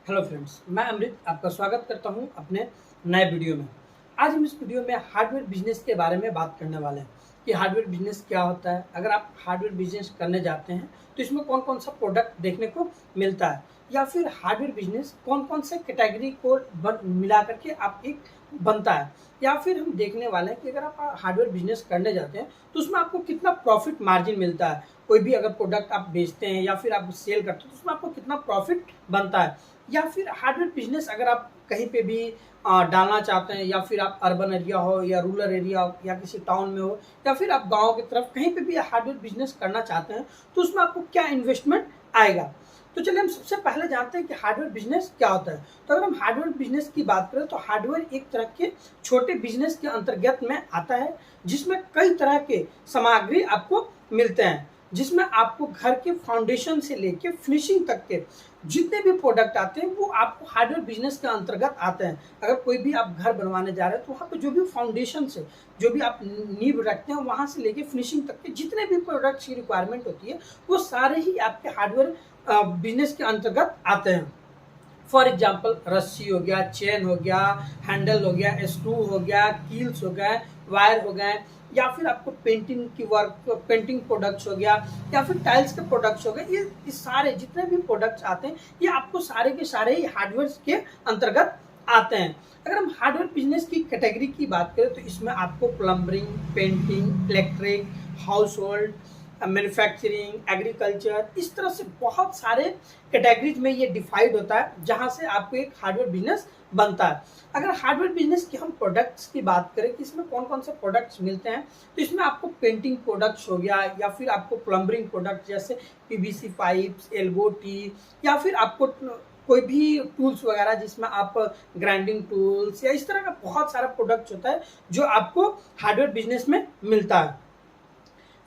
Hello friends, मैं अमृत आपका स्वागत करता हूं अपने नए वीडियो में। आज हम इस वीडियो में हार्डवेयर बिजनेस के बारे में बात करने वाले हैं कि हार्डवेयर बिजनेस क्या होता है। अगर आप हार्डवेयर बिजनेस करने जाते हैं तो इसमें कौन कौन सा प्रोडक्ट देखने को मिलता है, या फिर हार्डवेयर बिजनेस कौन कौन से कैटेगरी को मिला करके आप एक बनता है, या फिर हम देखने वाले हैं कि अगर आप हार्डवेयर बिजनेस करने जाते हैं तो उसमें आपको कितना प्रॉफिट मार्जिन मिलता है। कोई भी अगर प्रोडक्ट आप बेचते हैं या फिर आप सेल करते हैं तो उसमें आपको कितना प्रॉफिट बनता है, या फिर हार्डवेयर बिजनेस अगर आप कहीं पे भी डालना चाहते हैं, या फिर आप अर्बन एरिया हो या रूरल एरिया हो या किसी टाउन में हो या फिर आप गांव की तरफ कहीं पे भी हार्डवेयर बिजनेस करना चाहते हैं तो उसमें आपको क्या इन्वेस्टमेंट आएगा। तो चलिए हम सबसे पहले जानते हैं कि हार्डवेयर बिजनेस क्या होता है। तो अगर हम हार्डवेयर बिजनेस की बात करें तो हार्डवेयर एक तरह के छोटे बिजनेस के अंतर्गत में आता है, जिसमें कई तरह के सामग्री आपको मिलते हैं, जिसमें आपको घर के फाउंडेशन से लेके फिनिशिंग तक के जितने भी प्रोडक्ट आते हैं वो आपको हार्डवेयर बिजनेस के अंतर्गत आते हैं। अगर कोई भी आप घर बनवाने जा रहे हैं तो वहाँ पे जो भी फाउंडेशन से जो भी आप नींव रखते हैं वहाँ से लेके फिनिशिंग तक के जितने भी प्रोडक्ट्स की रिक्वायरमेंट होती है वो सारे ही आपके हार्डवेयर बिजनेस के अंतर्गत आते हैं। फॉर एग्जाम्पल रस्सी हो गया, चेन हो गया, हैंडल हो गया, स्क्रू हो गया, कील्स हो गए, वायर हो गए, या फिर आपको पेंटिंग की वर्क, पेंटिंग प्रोडक्ट्स हो गया, या फिर टाइल्स के प्रोडक्ट्स हो गए। ये सारे जितने भी प्रोडक्ट्स आते हैं ये आपको सारे के सारे ही हार्डवेयर के अंतर्गत आते हैं। अगर हम हार्डवेयर बिजनेस की कैटेगरी की बात करें तो इसमें आपको plumbing, painting, electric, house hold, manufacturing, agriculture, इस तरह से बहुत सारे कैटेगरीज में ये डिवाइड होता है जहां से आपको एक हार्डवेयर बिजनेस बनता है। अगर हार्डवेयर बिजनेस की हम प्रोडक्ट्स की बात करें कि इसमें कौन कौन से प्रोडक्ट्स मिलते हैं तो इसमें आपको पेंटिंग प्रोडक्ट्स हो गया, या फिर आपको प्लम्बरिंग प्रोडक्ट जैसे पीवीसी पाइप्स, एल्बो टी, या फिर आपको कोई भी टूल्स वगैरह जिसमें आप ग्राइंडिंग टूल्स या इस तरह का बहुत सारा प्रोडक्ट्स होता है जो आपको हार्डवेयर बिजनेस में मिलता है।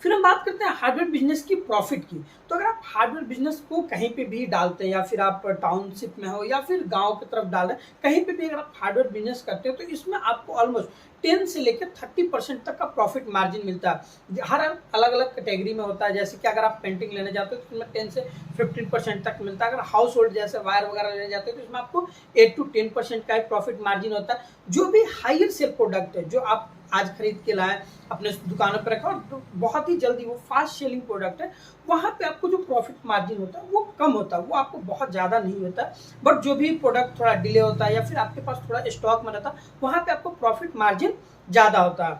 फिर हम बात करते हैं हार्डवेयर बिजनेस की प्रॉफिट की। तो अगर आप हार्डवेयर बिजनेस को कहीं पे भी डालते हैं, या फिर आप टाउनशिप में हो या फिर गांव की तरफ डाल रहे हैं, कहीं पे भी अगर आप हार्डवेयर बिजनेस करते हो तो इसमें आपको ऑलमोस्ट 10 से लेकर 30% तक का प्रॉफिट मार्जिन मिलता है। हर अलग अलग कैटेगरी में होता है, जैसे कि अगर आप पेंटिंग लेने जाते हो तो इसमें 10 से 15% तक मिलता है। अगर हाउस होल्ड जैसे वायर वगैरह लेने जाते हो तो इसमें आपको 8 to 10% का प्रॉफिट मार्जिन होता है। जो भी हायर सेल प्रोडक्ट है जो आप आज खरीद के लाए, अपने दुकानों पर रखा और बहुत ही जल्दी वो फास्ट सेलिंग प्रोडक्ट है, वहां पे आपको जो प्रॉफिट मार्जिन होता है वो कम होता है, वो आपको बहुत ज़्यादा नहीं होता। बट जो भी प्रोडक्ट थोड़ा डिले होता है या फिर आपके पास थोड़ा स्टॉक में रहता है वहां पे आपको प्रॉफिट मार्जिन ज़्यादा होता है।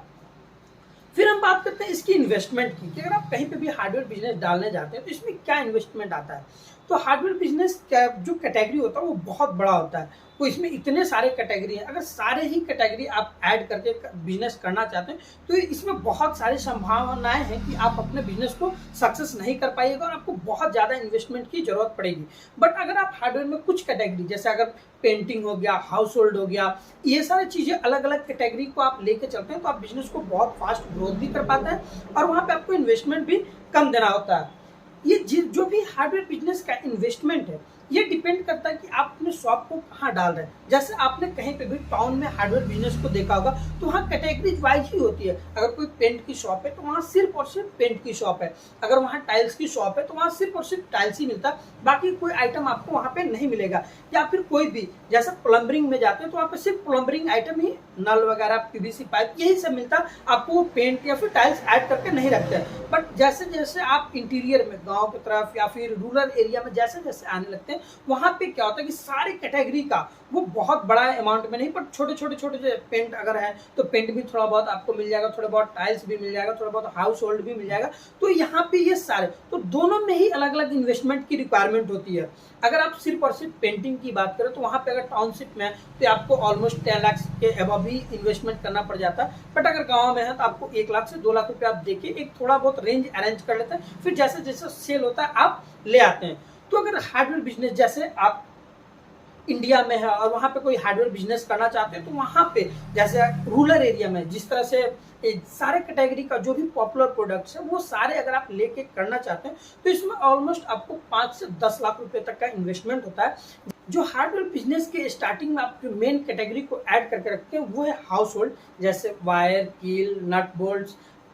फिर हम बात करते हैं इसकी इन्वेस्टमेंट की, कि अगर आप कहीं पे भी हार्डवेयर बिजनेस डालने जाते हैं तो इसमें क्या इन्वेस्टमेंट आता है। तो हार्डवेयर बिजनेस का जो कैटेगरी होता है वो बहुत बड़ा होता है, तो इसमें इतने सारे कैटेगरी हैं। अगर सारे ही कैटेगरी आप ऐड करके बिजनेस करना चाहते हैं तो इसमें बहुत सारी संभावनाएं हैं कि आप अपने बिजनेस को सक्सेस नहीं कर पाइएगा और आपको बहुत ज़्यादा इन्वेस्टमेंट की जरूरत पड़ेगी। बट अगर आप हार्डवेयर में कुछ कैटेगरी जैसे अगर पेंटिंग हो गया, हाउस होल्ड हो गया, ये सारी चीज़ें अलग अलग कैटेगरी को आप लेके चलते हैं तो आप बिजनेस को बहुत फास्ट ग्रोथ भी कर पाते हैं और वहाँ पे आपको इन्वेस्टमेंट भी कम देना होता है। ये जो भी हार्डवेयर बिजनेस का इन्वेस्टमेंट है ये डिपेंड करता है कि आप अपने शॉप को कहाँ डाल रहे हैं। जैसे आपने कहीं पे भी टाउन में हार्डवेयर बिजनेस को देखा होगा तो वहाँ कैटेगरीज वाइज ही होती है। अगर कोई पेंट की शॉप है तो वहाँ सिर्फ और सिर्फ पेंट की शॉप है, अगर वहाँ टाइल्स की शॉप है तो वहाँ सिर्फ और सिर्फ टाइल्स ही मिलता है, बाकी कोई आइटम आपको वहाँ पे नहीं मिलेगा। या फिर कोई भी जैसे प्लम्बरिंग में जाते हैं तो वहाँ पे सिर्फ प्लम्बरिंग आइटम ही, नल वगैरह, पीवीसी पाइप, यही सब मिलता है, आपको वो पेंट या फिर टाइल्स ऐड करके नहीं रखते हैं। बट जैसे जैसे आप इंटीरियर में गाँव की तरफ या फिर रूरल एरिया में जैसे जैसे आने लगते हैं वहाँ पे क्या होता है कि सारी कैटेगरी का वो बहुत बड़ा अमाउंट में नहीं, पर छोटे छोटे छोटे पेंट अगर है तो पेंट भी थोड़ा बहुत आपको मिल जाएगा, थोड़ा बहुत टाइल्स भी मिल जाएगा, थोड़ा बहुत हाउस होल्ड भी मिल जाएगा। तो यहाँ पे ये सारे, तो दोनों में ही अलग अलग इन्वेस्टमेंट की रिक्वायरमेंट होती है। अगर आप सिर्फ और सिर्फ पेंटिंग की बात करें तो वहाँ पे अगर टाउनशिप में है तो आपको ऑलमोस्ट 10 लाख के अबव ही इन्वेस्टमेंट करना पड़ जाता है। बट अगर गाँव में है तो आपको 1 लाख से 2 लाख रुपये आप देखिए एक थोड़ा बहुत रेंज अरेंज कर लेते हैं, फिर जैसे जैसे सेल होता है आप ले आते हैं। तो अगर हार्डवेयर बिजनेस जैसे आप इंडिया में है और वहाँ पे कोई हार्डवेयर बिजनेस करना चाहते हैं तो वहाँ पे जैसे रूरल एरिया में जिस तरह से सारे कैटेगरी का जो भी पॉपुलर प्रोडक्ट्स है वो सारे अगर आप लेके करना चाहते हैं तो इसमें ऑलमोस्ट आपको 5 से 10 लाख रुपए तक का इन्वेस्टमेंट होता है। जो हार्डवेयर बिजनेस के स्टार्टिंग में आप जो मेन कैटेगरी को ऐड करके रखते हैं वो है हाउस होल्ड, जैसे वायर, कील, नट बोल्ट,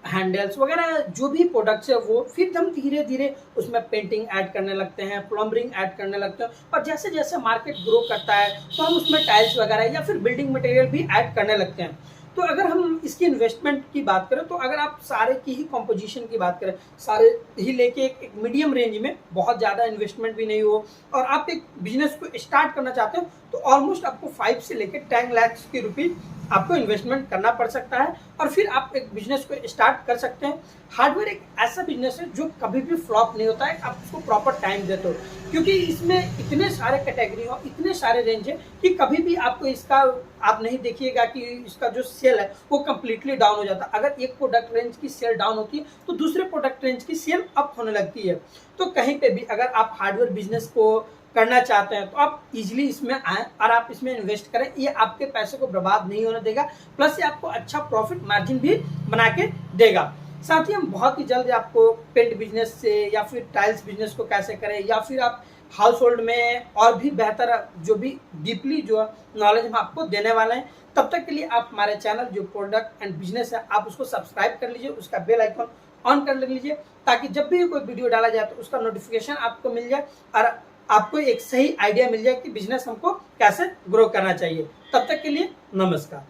हैंडल्स वगैरह जो भी प्रोडक्ट्स है वो, फिर हम धीरे धीरे उसमें पेंटिंग ऐड करने लगते हैं, प्लम्बरिंग ऐड करने लगते हैं, और जैसे जैसे मार्केट ग्रो करता है तो हम उसमें टाइल्स वगैरह या फिर बिल्डिंग मटेरियल भी ऐड करने लगते हैं। तो अगर हम इसकी इन्वेस्टमेंट की बात करें, तो अगर आप सारे की ही कॉम्पोजिशन की बात करें, सारे ही लेके एक मीडियम रेंज में, बहुत ज़्यादा इन्वेस्टमेंट भी नहीं हो, और आप एक बिजनेस को स्टार्ट करना चाहते हो, तो ऑलमोस्ट आपको 5 से लेकर 10 लाख की रुपये आपको इन्वेस्टमेंट करना पड़ सकता है, और फिर आप एक बिजनेस को स्टार्ट कर सकते हैं। हार्डवेयर एक ऐसा बिजनेस है जो कभी भी फ्लॉप नहीं होता है, आप उसको प्रॉपर टाइम देते हो, क्योंकि इसमें इतने सारे कैटेगरी और इतने सारे रेंज है कि कभी भी आपको इसका आप नहीं देखिएगा कि इसका जो सेल है वो कम्प्लीटली डाउन हो जाता है। अगर एक प्रोडक्ट रेंज की सेल डाउन होती है तो दूसरे प्रोडक्ट रेंज की सेल अप होने लगती है। तो कहीं पे भी अगर आप हार्डवेयर बिजनेस को करना चाहते हैं तो आप इजीली इसमें आए और आप इसमें इन्वेस्ट करें। ये आपके पैसे को बर्बाद नहीं होने देगा, प्लस ये आपको अच्छा प्रॉफिट मार्जिन भी बना के देगा। साथ ही हम बहुत ही जल्द आपको पेंट बिजनेस से या फिर टाइल्स बिजनेस को कैसे करें, या फिर आप हाउस होल्ड में और भी बेहतर जो भी डीपली जो नॉलेज हम आपको देने वाले हैं। तब तक के लिए आप हमारे चैनल जो प्रोडक्ट एंड बिजनेस है आप उसको सब्सक्राइब कर लीजिए, उसका बेल आइकन ऑन कर लीजिए, ताकि जब भी कोई वीडियो डाला जाए तो उसका नोटिफिकेशन आपको मिल जाए और आपको एक सही आइडिया मिल जाए कि बिजनेस हमको कैसे ग्रो करना चाहिए। तब तक के लिए नमस्कार।